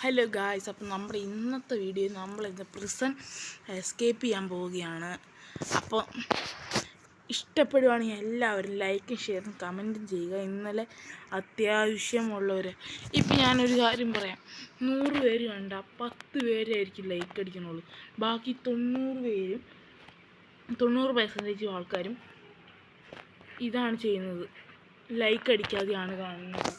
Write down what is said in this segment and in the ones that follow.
Hello guys, അപ്പം നമ്മുടെ ഇന്നത്തെ വീഡിയോ നമ്മളിന്ന് പ്രിസൺ എസ്കേപ്പ് ചെയ്യാൻ പോവുകയാണ്. അപ്പോൾ ഇഷ്ടപ്പെടുവാണെങ്കിൽ എല്ലാവരും ലൈക്കും ഷെയറും കമൻറ്റും ചെയ്യുക. ഇന്നലെ അത്യാവശ്യമുള്ളവർ ഇപ്പം ഞാനൊരു കാര്യം പറയാം, 100 പേര് കണ്ട 10 പേരായിരിക്കും ലൈക്ക് അടിക്കുന്നുള്ളൂ. ബാക്കി 90% ആൾക്കാരും ഇതാണ് ചെയ്യുന്നത്, ലൈക്ക് അടിക്കാതെയാണ് കാണുന്നത്.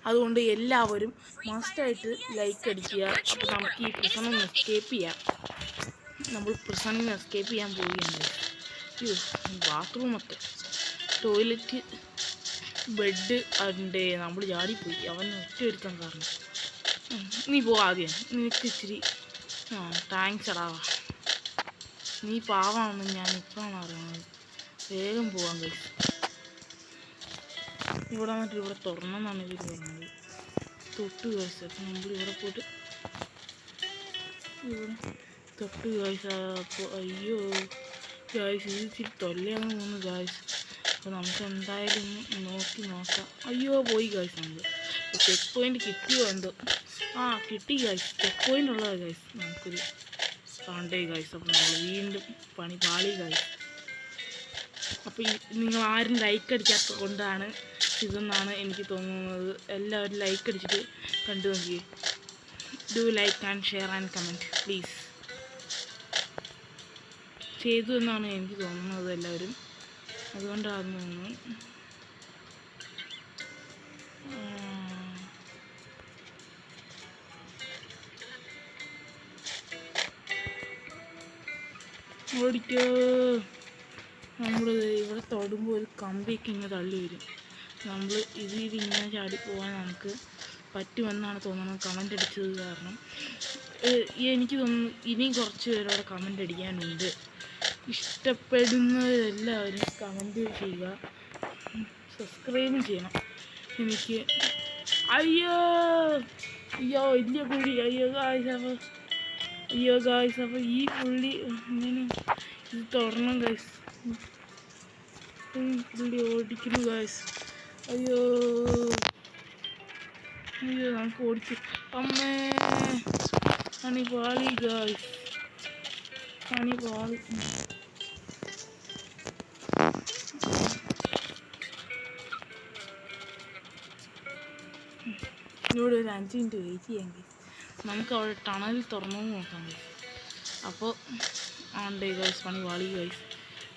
അതുകൊണ്ട് എല്ലാവരും മസ്റ്റായിട്ട് ലൈക്ക് അടിക്കുക. അപ്പോൾ നമുക്ക് ഈ പ്രിസണിൽ എസ്കേപ്പ് ചെയ്യാം. നമ്മൾ പ്രിസണിൽ എസ്കേപ്പ് ചെയ്യാൻ പോവുകയാണ്. ബാത്റൂമൊക്കെ, ടോയ്ലറ്റ്, ബെഡ് ഉണ്ട്. നമ്മൾ ചാടിപ്പോയി, അവൻ ഒറ്റ ഒരുക്കാൻ കാരണം. നീ ആദ്യം, നിനക്ക് ഇച്ചിരി താങ്ക്സ് അടാവാ. നീ പാവാണെന്ന് ഞാൻ ഇപ്പോഴാണ് അറിയുന്നത്. വേഗം പോവാൻ കഴിച്ചു. ഇവിടെ വന്നിട്ട് ഇവിടെ തുറന്നെന്നാണ് ഇവർ പറഞ്ഞത്. തൊട്ട് കാഴ്ച. അപ്പം നമ്മളിവിടെ പോയിട്ട് ഇവിടെ തൊട്ട് കാഴ്ച. അപ്പോൾ അയ്യോ ഗായ്സ്, ഇത് ഇച്ചിരി തൊല്ലയാണ് തോന്നുന്നു ഗായ്സ്. അപ്പോൾ നമുക്ക് എന്തായാലും നോക്കാം. അയ്യോ പോയി ഗായ്സ്. നമ്മൾ ചെക്ക് പോയിൻ്റ് കിട്ടിയോ എന്തോ. കിട്ടി ഗായ്സ്, ചെക്ക് പോയിൻ്റ് ഉള്ളതാണ് ഗായ്സ്. നമുക്കൊരു കണ്ടേ ഗായ്സ്. അപ്പോൾ നമ്മൾ വീണ്ടും പണി പാളി ഗായ്സ്. അപ്പോൾ നിങ്ങൾ ആരും ലൈക്ക് അടിക്കാത്തത് കൊണ്ടാണ് ഇതെന്നാണ് എനിക്ക് തോന്നുന്നത്. എല്ലാവരും ലൈക്ക് അടിച്ചിട്ട് കണ്ടു നോക്കി. Do like and share and comment please. ചെയ്തു എന്നാണ് എനിക്ക് തോന്നുന്നത് എല്ലാവരും, അതുകൊണ്ടാണെന്ന് തോന്നുന്നു. ഓടിക്കോ. നമ്മൾ ഇവിടെ തൊടുമ്പോൾ ഒരു കമ്പിയൊക്കെ ഇങ്ങനെ തള്ളി വരും. നമ്മൾ ഇതിങ്ങനെ ചാടിപ്പോവാൻ നമുക്ക് പറ്റുമെന്നാണ് തോന്നുന്നത്, കമൻ്റ് അടിച്ചത് കാരണം. എനിക്ക് തോന്നുന്നു ഇനിയും കുറച്ച് പേരോടെ കമൻ്റ് അടിക്കാനുണ്ട്. ഇഷ്ടപ്പെടുന്നവരെല്ലാവരും കമൻ്റ് ചെയ്യുക, സബ്സ്ക്രൈബും ചെയ്യണം. എനിക്ക് അയ്യോ വലിയ പുള്ളി. അയ്യോ ഗായ്സ്, അപ്പോൾ ഈ പുള്ളി ഇങ്ങനെ ഇത് തുറണം ഗായ്സ്. പുള്ളി ഓടിക്കുന്നു ഗായ്സ്. അയ്യോ നമുക്ക് ഓടിച്ചു. അമ്മേ പണി പാളി ഗായ്സ്, പണി പാളി. ഇവിടെ ഒരു 5 മിനിറ്റ് വെയിറ്റ് ചെയ്യാൻ ഗൈസ്. നമുക്ക് അവിടെ ടണലിൽ തുറന്നു നോക്കാം ഗൈസ്. അപ്പോൾ ആണ്ടേ ഗൈസ്, പണി പാളി ഗൈസ്.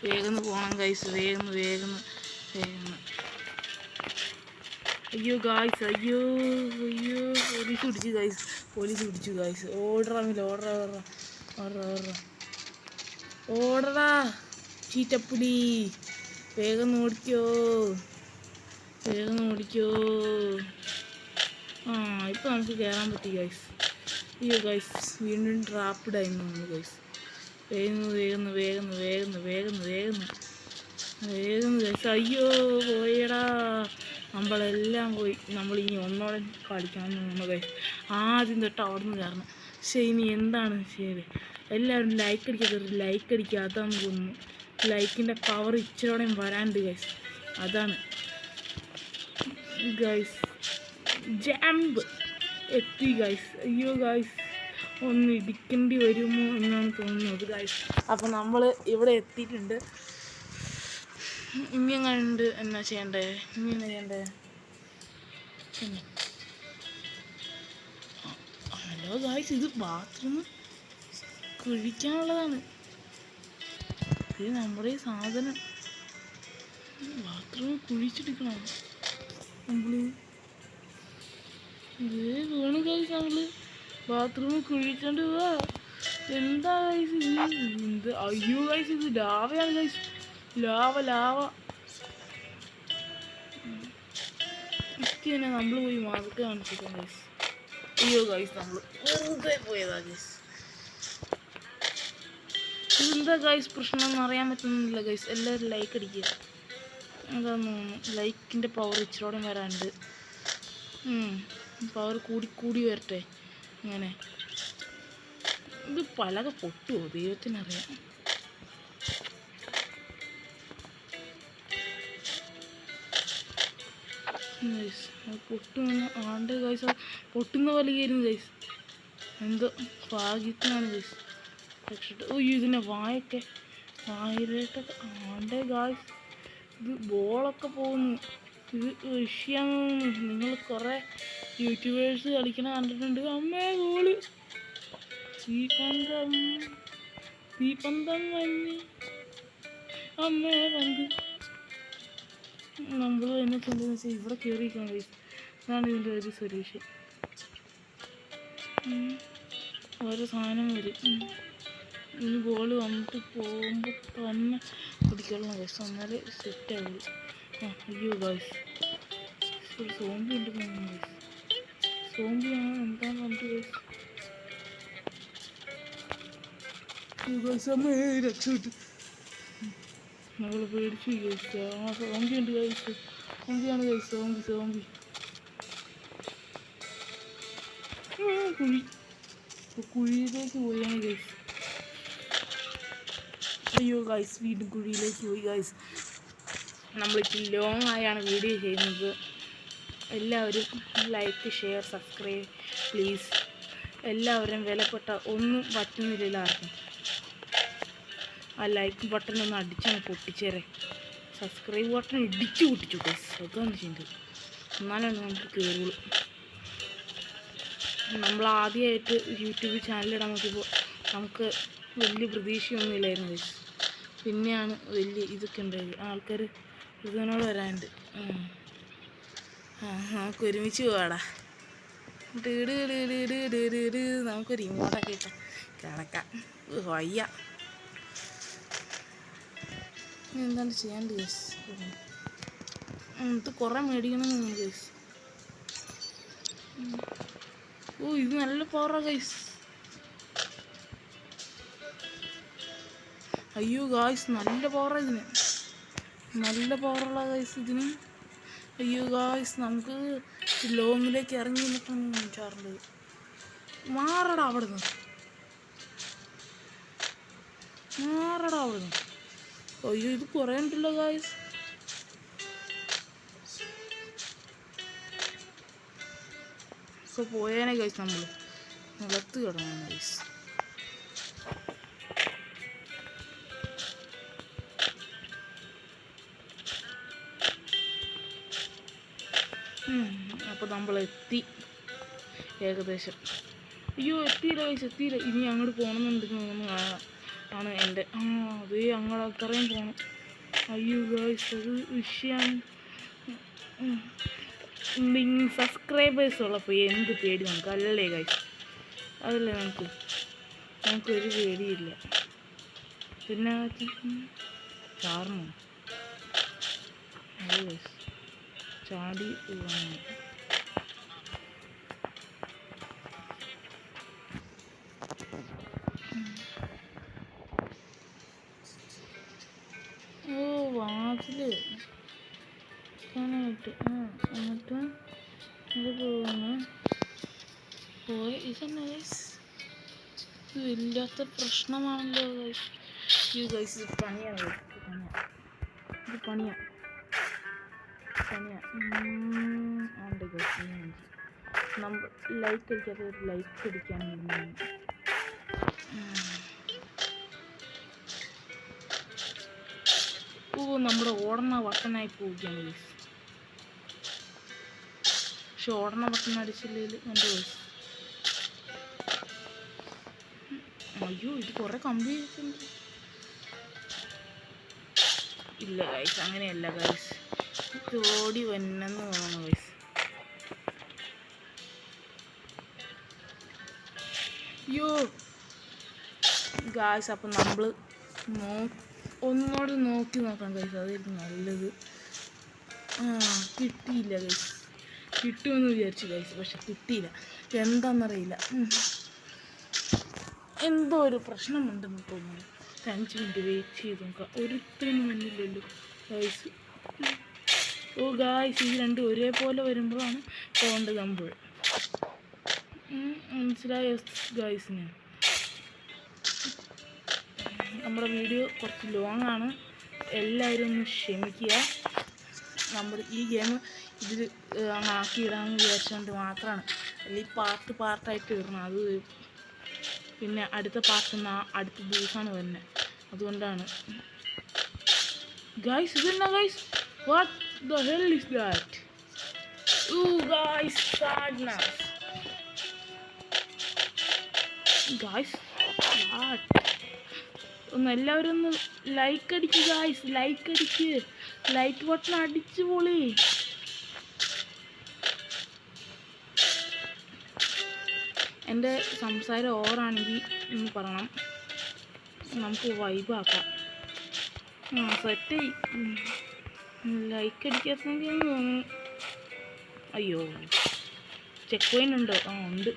വേഗം പോകണം ഗൈസ്, വേഗം. അയ്യോ ഗായ്സ്, അയ്യോ പോലീസ് പിടിച്ചു ഗായ്സ്. ഓടറാ ചീറ്റപ്പുലി. വേഗം ഓടിക്കോ. ഇപ്പം നമുക്ക് കയറാൻ പറ്റി ഗൈസ്. അയ്യോ ഗൈസ്, വീണ്ടും ട്രാപ്പിഡായി തോന്നുന്നു ഗൈസ്. വേഗം ഗൈസ്. അയ്യോ പോയടാ, നമ്മളെല്ലാം പോയി. നമ്മളിനി ഒന്നോടെ കളിക്കണം തോന്നുന്നു ഗൈസ്. ആദ്യം തൊട്ട് അവിടെ നിന്ന് കയറണം. പക്ഷേ ഇനി എന്താണ് ശരി, എല്ലാവരും ലൈക്ക് അടിക്കുക. അതാണെന്ന് തോന്നുന്നു. ലൈക്കിൻ്റെ പവർ ഇച്ചിരിയോടെയും വരാണ്ട് ഗൈസ്, അതാണ് ഗൈസ്. ജാമ്പ് എത്തി ഗൈസ്. അയ്യോ ഗൈസ്, ഒന്ന് ഇടിക്കേണ്ടി വരുമോ എന്നാണ് തോന്നുന്നത് ഗൈസ്. അപ്പോൾ നമ്മൾ ഇവിടെ എത്തിയിട്ടുണ്ട്. ഇനി എങ്ങനെയുണ്ട്, എന്നാ ചെയ്യണ്ടേ? ഹലോ ഗൈസ്, ഇത് ബാത്റൂം കുഴിക്കാനുള്ളതാണ്. ഇത് നമ്മുടെ സാധനം ബാത്റൂം കുഴിച്ചെടുക്കണം. നമ്മള് വേണം ഗൈസ്, നമ്മള് ബാത്റൂം കുഴിച്ചോണ്ട് പോവാ. എന്താ ഗൈസ് ഇത്? അയ്യോ ഗൈസ്, ഇത് ലാവയാണ് ഗൈസ്. ലാവ തന്നെ നമ്മൾ പോയി മാർക്ക് കാണിച്ചിരിക്കാം ഗൈസ്. അയ്യോ ഗൈസ്, നമ്മൾ വെറുതെ പോയതാ ഗൈസ്. ഇതെന്താ ഗൈസ് പ്രശ്നം എന്ന് അറിയാൻ പറ്റുന്നില്ല ഗൈസ്. എല്ലാവരും ലൈക്ക് അടിക്കുക. അതാന്ന് തോന്നുന്നു, ലൈക്കിൻ്റെ പവർ ഇച്ചിരോടെ വരാണ്ട്. പവർ കൂടി വരട്ടെ. അങ്ങനെ ഇത് പലക പൊട്ടുമോ ദൈവത്തിനറിയാം. ഗൈസ് അത് പൊട്ടുന്ന ആണ്ട് ഗൈസ് അത് പൊട്ടുന്ന പോലെ ആയിരുന്നു ഗൈസ്. എന്തോ ഭാഗ്യത്തിനാണ് ഗൈസ് രക്ഷപ്പെട്ടു. ഓ ഇതിൻ്റെ വായിലേട്ടൊക്കെ ആണ്ടേ ഗൈസ് ഇത് ബോളൊക്കെ പോകുന്നു. ഇത് വിഷയമാണ്. നിങ്ങൾ കുറേ യൂട്യൂബേഴ്സ് കളിക്കണ കണ്ടിട്ടുണ്ട്. അമ്മേ ഗോള് തീപ്പന്തം മഞ്ഞ് അമ്മേ പന്ത്. നമ്മൾ എന്നെ ചെന്തെന്ന് വെച്ചാൽ ഇവിടെ കയറിയിരിക്കണം ഗൈസ്. അതാണ് ഇതിൻ്റെ ഒരു സൊല്യൂഷൻ. ഓരോ സാധനം വരും. ഇനി ബോൾ വന്നിട്ട് പോകുമ്പോൾ തന്നെ പിടിക്കണം ഗൈസ്, എന്നാലേ സെറ്റാവുള്ളൂ. അയ്യോ ഗൈസ് ഒരു സോംബി ഉണ്ട് തോന്നുന്നു ഗൈസ്. സോംബിയാണ് എന്താന്ന് പറഞ്ഞിട്ട് ഗൈസ് അമ്മ രക്ഷപ്പെട്ടു. നമ്മൾ പേടിച്ചു ഗൈസ്. സോംബി ഉണ്ട് ഗൈസ്. സോംബിയാണ് ഗൈസ്. സോംബി കുഴിയിലേക്ക് പോയാണ് ഗൈസ്. അയ്യോ ഗൈസ് വീണ്ടും കുഴിയിലേക്ക് പോയി ഗൈസ്. നമ്മളിപ്പോൾ ലോങ് ആയാണ് വീഡിയോ ചെയ്യുന്നത്. എല്ലാവരും ലൈക്ക് ഷെയർ സബ്സ്ക്രൈബ് പ്ലീസ്. എല്ലാവരും വിലപ്പെട്ട ഒന്നും പറ്റുന്നില്ല ആർക്കും. ആ ലൈക്ക് ബട്ടൺ ഒന്ന് അടിച്ചാണ് പൊട്ടിച്ചേരെ. സബ്സ്ക്രൈബ് ബട്ടൺ ഇടിച്ചു പൊട്ടിച്ചു ഗൈസ്. അതാണ് ചെയ്യുന്നത്. എന്നാലാണ് നമുക്ക് കയറുള്ളൂ. നമ്മൾ ആദ്യമായിട്ട് യൂട്യൂബ് ചാനലിടാൻ നോക്കിയപ്പോൾ നമുക്ക് വലിയ പ്രതീക്ഷയൊന്നുമില്ലായിരുന്നു ഗൈസ്. പിന്നെയാണ് വലിയ ഇതൊക്കെ ഉണ്ടായത്. ആൾക്കാർ ഇതിനോട് വരാനുണ്ട്. നമുക്ക് ഒരുമിച്ച് പോവാടാ. നമുക്കൊരു ഇങ്ങോട്ടൊക്കെ ഇട്ട് കിടക്കാം. വയ്യ എന്താണ് ചെയ്യാണ്ട് ഗൈസ്. ഇത് കുറേ മേടിക്കണം ഗൈസ്. ഓ ഇത് നല്ല പവറാ ഗൈസ്. അയ്യോ ഗായ്സ് നല്ല പവറാ ഇതിന്. നല്ല പവറുള്ള ഗൈസ് ഇതിന്. അയ്യോ ഗായ്സ് നമുക്ക് ലോങ്ങിലേക്ക് ഇറങ്ങി നിൽക്കണം ചാറുള്ളത്. മാറടാ അവിടുന്ന്. അയ്യോ ഇത് കുറേ ഉണ്ടല്ലോ ഗായ്സ്. ഇപ്പോൾ പോയേനെ ഗൈസ്. നമ്മൾ നിലത്ത് കിടന്നു ഗൈസ്. അപ്പോൾ നമ്മളെത്തി ഏകദേശം. അയ്യോ എത്തിയില്ല ഗൈസ്, എത്തിയില്ല. ഇനി അങ്ങോട്ട് പോകണമെന്നുണ്ടെന്ന് ആണ് എൻ്റെ. അതേ അങ്ങോട്ട് അത്രയും പോകണം. അയ്യോ ഗൈസ് അത് വിഷയമാണ്. സബ്സ്ക്രൈബേഴ്സ് ഉള്ളപ്പോൾ എന്ത് പേടി നമുക്ക് അല്ലേ ഗൈസ്. അതല്ലേ നമുക്കൊരു പേടിയില്ല. പിന്നെ ചാർന്നു അത് ഗൈസ് ചാടി പോവാണ്. ഓ വാതില് കാണാനായിട്ട്. എന്നിട്ട് ഇത് പോകുന്നു പോയി. ഇതന്നെ ഗൈസ് ഇത് ഇല്ലാത്ത പ്രശ്നമാണല്ലോ ഗൈസ്. ഇത് ഗൈസ് ഇത് പണിയാണ്. ഇത് പണിയാണ് ഉണ്ട് ഗൈസ്. നമ്മൾ ലൈക്ക് അടിക്കാത്ത ഒരു ലൈക്ക് അടിക്കാൻ വേണ്ടി. ഓ നമ്മുടെ ഓടണ ബട്ടണായി പോവുകയാണ് ഗൈസ്. പക്ഷെ ഓടണ ബട്ടൺ അടിച്ചില്ലെങ്കിൽ എൻ്റെ ഗൈസ്. അയ്യോ ഇത് കുറേ കമ്പി ഉണ്ട്. ഇല്ല ഗൈസ് അങ്ങനെയല്ല ഗൈസ്. ഓടി വന്നെന്ന് തോന്നുന്നു ഗൈസ്. അയ്യോ ഗൈസ് അപ്പം നമ്മൾ ഒന്നോട് നോക്കി നോക്കാം ഗൈസ്. അതായിരിക്കും നല്ലത്. കിട്ടിയില്ല ഗൈസ്. കിട്ടുമെന്ന് വിചാരിച്ചു ഗൈസ്, പക്ഷെ കിട്ടിയില്ല. എന്താണെന്നറിയില്ല. എന്തോ ഒരു പ്രശ്നമുണ്ടെന്ന് തോന്നുന്നു. 5 മിനിറ്റ് വെയിറ്റ് ചെയ്ത് നോക്കാം. ഒരുത്തനും മുന്നില്ലല്ലോ ഗൈസ്. ഓ ഗൈസ് ഈ രണ്ടും ഒരേപോലെ വരുമ്പോഴാണ് പോകേണ്ടത്. നമ്മൾ മനസ്സിലായ ഗൈസിന്. നമ്മുടെ വീഡിയോ കുറച്ച് ലോങ് ആണ്. എല്ലാവരും ഒന്ന് ക്ഷമിക്കുക. നമ്മൾ ഈ ഗെയിം ഇതിൽ അങ്ങ് ആക്കിയിടാമെന്ന് വിചാരിച്ചുകൊണ്ട് മാത്രമാണ്. അല്ലെങ്കിൽ പാർട്ടായിട്ട് ഇടണം. അത് പിന്നെ അടുത്ത പാർട്ട് അടുത്ത ദിവസമാണ് വരുന്നത്. അതുകൊണ്ടാണ് ഗൈസ്. ഇതെന്നാ guys? What the hell is that? Guys sadness guys. ഒന്ന് എല്ലാവരും ഒന്ന് ലൈക്ക് അടിക്ക് ഗൈസ്. ലൈക്ക് അടിക്ക്. ലൈക്ക് ബട്ടൺ അടിച്ചു പൊളി. എൻ്റെ സംസാരം ഓവറാണെങ്കിൽ എന്ന് പറയണം. നമുക്ക് വൈബാക്കാം. സെറ്റായി. ലൈക്ക് അടിക്കാത്തെങ്കിൽ തോന്നുന്നു. അയ്യോ, ചെക്ക് പോയിൻ്റ് ഉണ്ടോ? ഉണ്ട്.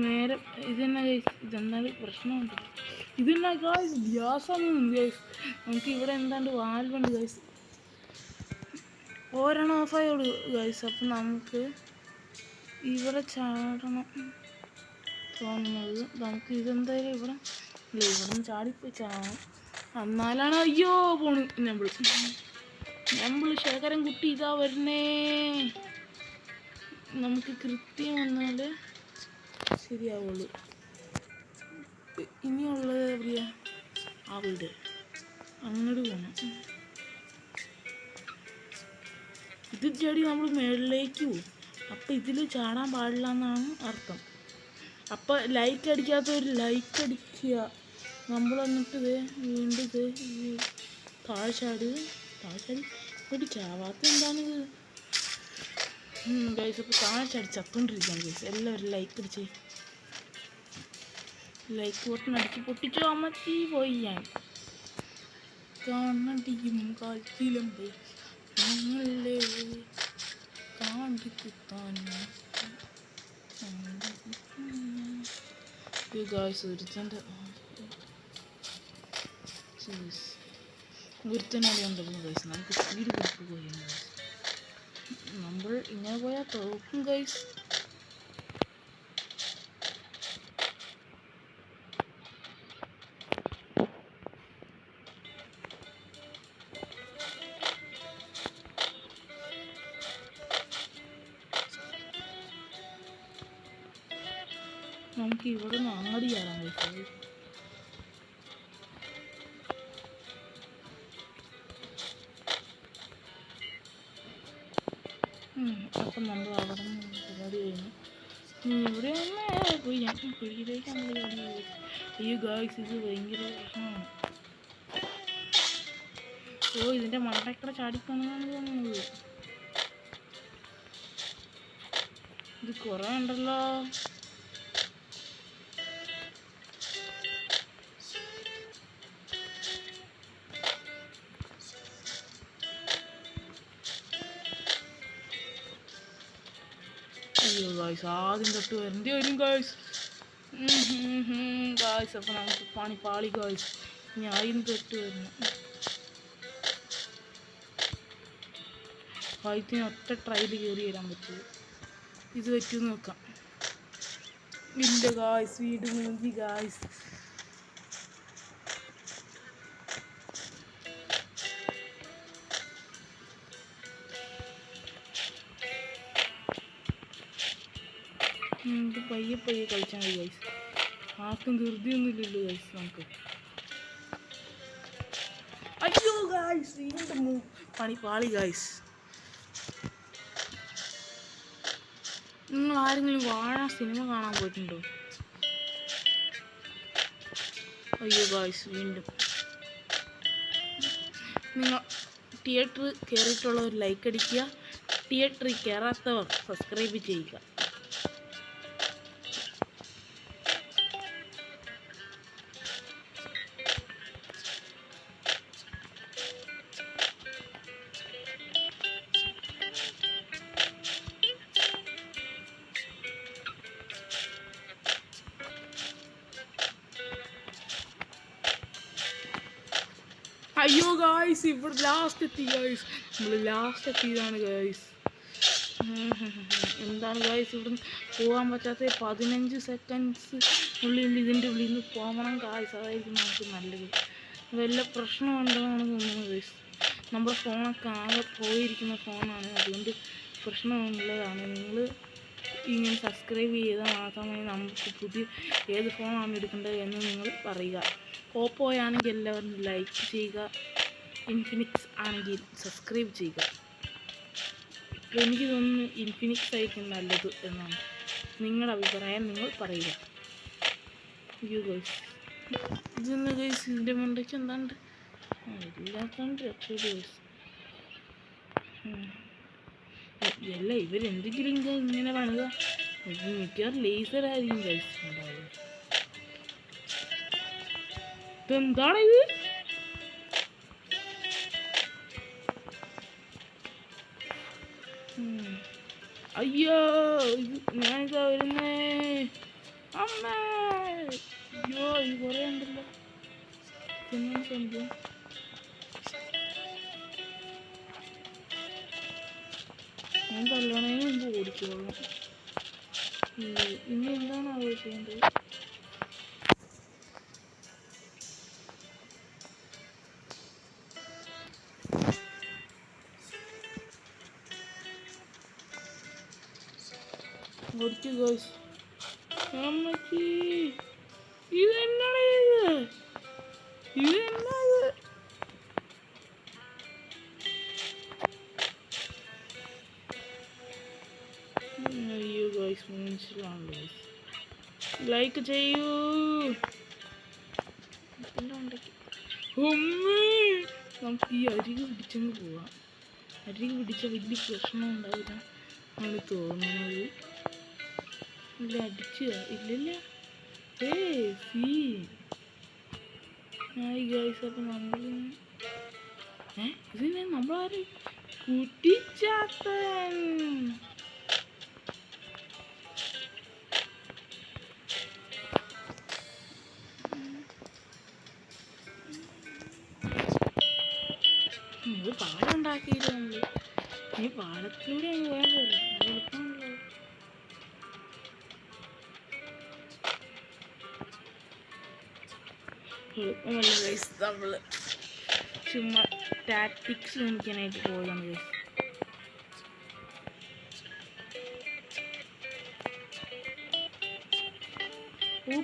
നേരെ ഇതെന്നാ ഗൈസ്? ഇതെന്തായാലും പ്രശ്നമുണ്ട്. ഇതെന്നാ ഗൈസ്? ഗ്യാസാണ് ഗൈസ്. നമുക്ക് ഇവിടെ എന്താണ്ട് വാൽവുണ്ട് ഗൈസ്. ഒരെണ്ണം ഓഫായോളൂ ഗൈസ്. അപ്പം നമുക്ക് ഇവിടെ ചാടണം തോന്നുന്നത്. നമുക്ക് ഇതെന്തായാലും ഇവിടെ ഇല്ല, ഇവിടെ നിന്ന് ചാടിപ്പോയി ചാടണം. എന്നാലാണ് അയ്യോ പോണു. ഞമ്പിള് ശേഖരൻ കുട്ടി ഇതാ വരുന്നേ. നമുക്ക് കൃത്യം വന്നാലേ ശരിയാവുള്ളൂ. ഇനിയുള്ളത് എവിടെയാ? ആ വീട്. അങ്ങോട്ട് പോകണം. ഇത് ചെടി നമ്മൾ മുകളിലേക്ക് പോകും. അപ്പം ഇതിൽ ചാടാൻ പാടില്ല എന്നാണ് അർത്ഥം. അപ്പം ലൈക്ക് അടിക്കാത്തവർ ലൈക്ക് അടിക്കുക. നമ്മൾ എന്നിട്ട് വീണ്ടും താഴ്ചാടി ഒരു ചാവാത്ത എന്താണിത് ഗൈസ്? അപ്പോൾ താഴ്ചാടി ചത്തോണ്ടിരിക്കുകയാണ് ഗൈസ്. എല്ലാവരും ലൈക്ക് അടിച്ച് ലൈക്ക് ബട്ടൺ അടിച്ച് പൊട്ടിച്ചു അമ്മച്ചി പോയി. ഞാൻ കാണടിയും കാൽച്ചിലമ്പേ ഞങ്ങളെ കാണ്ടിക്കുത്താൻ ഗൈസ്. ഒരുത്തനാടി ഉണ്ടല്ലോ ഗൈസ്. നമുക്ക് സ്പീഡ് കൊടുത്തു പോയി. നമ്മൾ ഇങ്ങനെ പോയാൽ തോക്കും ഗൈസ്. നമുക്ക് ഇവിടെ നിന്ന് അങ്ങടി കയറാൻ കഴിച്ചത്. അപ്പം നമ്മൾ അവിടെ നിന്ന് പരിപാടി കഴിഞ്ഞു. ഇവിടെ പോയി ഞാൻ പിടിയിലേക്ക് നമ്മൾ അയ്യോ ഗായ്സ്, ഇത് ഭയങ്കര പ്രശ്നമാണ്. ഇതിൻ്റെ മണ്ടക്കട ചാടിപ്പോണെന്നാണ് തോന്നുന്നത്. ഇത് കുറേ ഉണ്ടല്ലോ. അയ്യോ ഗായ്സ്, ആദ്യം തൊട്ട് വരേണ്ടി വരും ഗായ്സ്. ഗായ്സ് അപ്പം നമുക്ക് പാളി ഗായ്സ്. ഇനി ആദ്യം തൊട്ട് വരണം. ആദ്യത്തിന് ഒറ്റ ട്രൈയിൽ കയറി വരാൻ പറ്റുമോ? ഇത് പറ്റുമെന്ന് നോക്കാം. ഇല്ല ഗായ്സ്, വീട് മൂഞ്ചി ഗായ്സ്. പയ്യെ കളിച്ചാൽ മതി ഗൈസ്. ആർക്കും ധൃതിയൊന്നുമില്ലല്ലോ ഗൈസ്. നമുക്ക് അയ്യോ ഗൈസ്, വീണ്ടും പാളി ഗൈസ്. നിങ്ങൾ ആരെങ്കിലും വാഴ സിനിമ കാണാൻ പോയിട്ടുണ്ടോ? അയ്യോ ഗൈസ്, വീണ്ടും നിങ്ങൾ തിയേറ്റർ കയറിയിട്ടുള്ളവർ ലൈക്ക് അടിക്കുക. തിയേറ്ററിൽ കയറാത്തവർ സബ്സ്ക്രൈബ് ചെയ്യുക. അയ്യോ ഗായ്സ്, ഇവിടെ ലാസ്റ്റ് എത്തി ഗായ്സ്. നമ്മൾ ലാസ്റ്റ് എത്തിയതാണ് ഗായ്സ്. എന്താണ് ഗായ്സ് ഇവിടുന്ന് പോകാൻ പറ്റാത്ത? 15 സെക്കൻഡ്സ് ഉള്ളിൽ ഇതിൻ്റെ ഉള്ളിൽ നിന്ന് പോകണം ഗായ്സ്. അതായിരിക്കും നമുക്ക് നല്ലത്. വല്ല പ്രശ്നമുണ്ടെന്നാണ് തോന്നുന്നത് ഗായ്സ്. നമ്മുടെ ഫോണൊക്കെ ആകെ പോയിരിക്കുന്ന ഫോണാണ്, അതുകൊണ്ട് പ്രശ്നമുള്ളതാണ്. നിങ്ങൾ ഇങ്ങനെ സബ്സ്ക്രൈബ് ചെയ്താൽ മാത്രമേ നമുക്ക് പുതിയ ഏത് ഫോണാണ് എടുക്കേണ്ടത് എന്ന് നിങ്ങൾ പറയുക. ഓപ്പോ ആണെങ്കിൽ എല്ലാവരും ലൈക്ക് ചെയ്യുക, ഇൻഫിനിക്സ് ആണെങ്കിൽ സബ്സ്ക്രൈബ് ചെയ്യുക. എനിക്ക് തോന്നുന്നു ഇൻഫിനിക്സ് ആയിരിക്കും നല്ലത് എന്നാണ്. നിങ്ങളുടെ അഭിപ്രായം നിങ്ങൾ പറയുക. അയ്യോ ഗൈസ്, ഇതെന്താ ഗൈസ് ഇതിൻ്റെ മണ്ടയ്ക്ക് എന്താണ്ട് എല്ലാത്തോണ്ട് രക്ഷപ്പെട്ടു ഗൈസ്. അല്ല, ഇവരെന്തെങ്കിലും ഇങ്ങനെ പണിത മിക്കവാറും ലേസറായിരിക്കും ഗൈസ് ഉണ്ടാവുക. ഇതെന്താണ് ഇത്? അയ്യോ, ഞാനിതാ വരുന്നേ അമ്മേ. അയ്യോ, ഇത് കുറേ ഉണ്ടല്ലോ. പിന്നെ സംഭവം ഞാൻ തല്ലണേന് മുമ്പ് ഓടിച്ചോളാം. ഇനി എന്താണ് ആവശ്യേണ്ടത്? ഓടിച്ചു ഗോസ്. അമ്മച്ചി, ഇതെന്നാണ് ഇത്? ഇതെന്നാ ഇത്? അയ്യോ ഗോയ്സ്, മനസ്സിലാണ് ഗോയ്സ്. ലൈക്ക് ചെയ്യൂ. നമുക്ക് ഈ അരികെ പിടിച്ചങ്ങ് പോവാം. അരികെ പിടിച്ച വലിയ പ്രശ്നം ഉണ്ടാവില്ല ആണ് തോന്നുന്നത്. ഇല്ല, അടിച്ച ഇല്ലല്ല. ഹായ് ഗൈസ്, അപ്പം ഇതിനെ നമ്മളാരും കുട്ടിച്ചാത്തൻ. ഇത് പാലം ഉണ്ടാക്കിയിട്ട് നമ്മൾ ഈ പാലത്തിലൂടെ അങ്ങ് പോയാൽ പോലെ എളുപ്പമാണല്ലോ. എളുപ്പമല്ല ഗൈസ്, നമ്മൾ ചുമ്മാ ടാക്ടിക്സ് കാണിക്കാനായിട്ട് പോയതാണ് ഗൈസ്.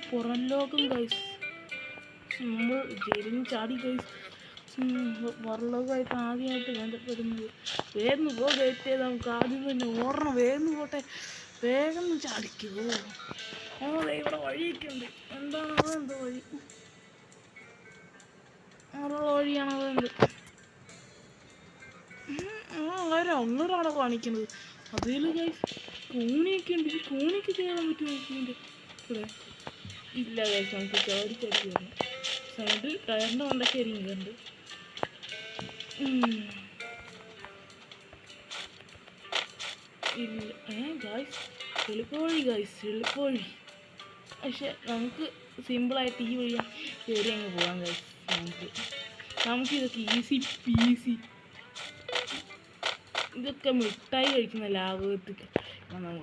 പുറം ലോകം ഗൈസ്, നമ്മൾ ജയിലിന് ചാടി ഗൈസ്. പുറംലോകമായിട്ട് ആദ്യമായിട്ട് ബന്ധപ്പെടുന്നത്. വേഗം പോ ഗേറ്റ്, നമുക്ക് ആദ്യം തന്നെ ഓടണം. വേഗം പോട്ടെ, വേഗം ചാടിക്കുമോ. ഇവിടെ വഴിയൊക്കെ ഉണ്ട്. എന്താണ് അത്? എന്തോ വഴി, അങ്ങനെയുള്ള വഴിയാണത്. എന്ത് അങ്ങോട്ടാണ് കാണിക്കുന്നത്. അതിൽ ഗൈസ് കോണിയൊക്കെ ഉണ്ട്. കോണിക്ക് കയറാൻ പറ്റുമോ ഇതിൻ്റെ ഇവിടെ? ഇല്ല ഗൈസ്, നമുക്ക് ചാടി കയറണം. സൈഡിൽ ടയറിൻ്റെ കൊണ്ടൊക്കെ ഇരിക്കുന്നുണ്ട്. ഇല്ല ഗൈസ്, എളുപ്പവഴി ഗൈസ്, എളുപ്പവഴി. പക്ഷെ നമുക്ക് സിമ്പിളായിട്ട് ഈ വഴി കയറി അങ്ങ് പോകാം ഗൈസ്. നമുക്കിതൊക്കെ ഈസി പീസി. ഇതൊക്കെ മിഠായി കഴിക്കുന്ന ലാഘവത്തൊക്കെ നമ്മൾ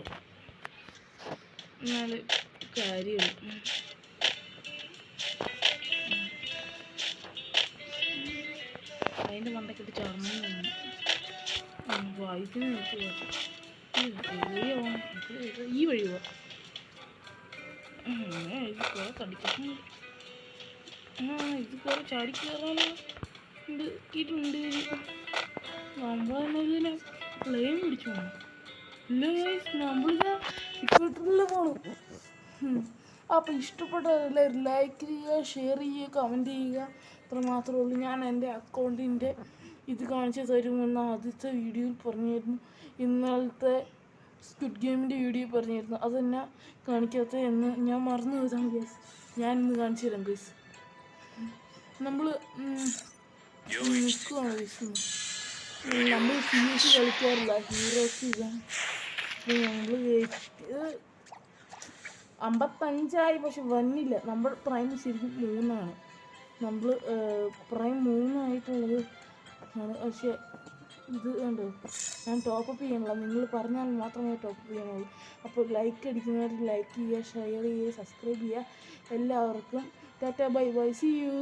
എന്നാൽ കാര്യമുള്ളൂ. അതിൻ്റെ മണ്ടക്കിട്ട് ചർമ്മം വായിക്കുന്ന ഈ വഴി പോവാം. ഇത് കുറെ കടിക്കുന്നു. ഇത് കുറെ ചാടി കയറാനോ ഇട്ടുണ്ട്. നമ്മളെന്നെ ഇതിനെ പ്ലെയിൻ പിടിച്ചു പോകണം. ഇല്ല ഗൈസ്, നമ്മളിതാ ഇക്വേറ്ററിൽ പോകണം. അപ്പോൾ ഇഷ്ടപ്പെട്ടതെല്ലാവരും ലൈക്ക് ചെയ്യുക, ഷെയർ ചെയ്യുക, കമൻറ്റ് ചെയ്യുക. അത്ര മാത്രമേ ഉള്ളൂ. ഞാൻ എൻ്റെ അക്കൗണ്ടിൻ്റെ ഇത് കാണിച്ചു തരുമെന്ന് ആദ്യത്തെ വീഡിയോയിൽ പറഞ്ഞിരുന്നു. ഇന്നലത്തെ സ്ക്വിഡ് ഗെയിമിൻ്റെ വീഡിയോ പറഞ്ഞിരുന്നു. അതെന്നെ കാണിക്കാത്ത എന്ന് ഞാൻ മറന്നു പോയതാണ് ഗൈസ്. ഞാൻ ഇന്ന് കാണിച്ചു തരാം ഗൈസ്. നമ്മൾ നിൽക്കുകയാണ് ഗൈസ്. നമ്മൾ CS കളിക്കാറില്ല, ഹീറോസ് ഇതാണ്. നമ്മൾ 55 പക്ഷെ വന്നില്ല. നമ്മുടെ പ്രൈം ശരിക്കും 3. നമ്മൾ പ്രൈം 3 ആയിട്ടുള്ളത് ആണ്. പക്ഷേ ഇത് കണ്ടോ, ഞാൻ ടോപ്പപ്പ് ചെയ്യണില്ല, നിങ്ങൾ പറഞ്ഞാൽ മാത്രമേ ടോപ്പപ്പ് ചെയ്യണുള്ളൂ. അപ്പോൾ ലൈക്ക് അടിക്കുന്നവർ ലൈക്ക് ചെയ്യുക, ഷെയർ ചെയ്യുക, സബ്സ്ക്രൈബ് ചെയ്യുക. എല്ലാവർക്കും ടാറ്റ ബൈ ബൈ, സീ യു.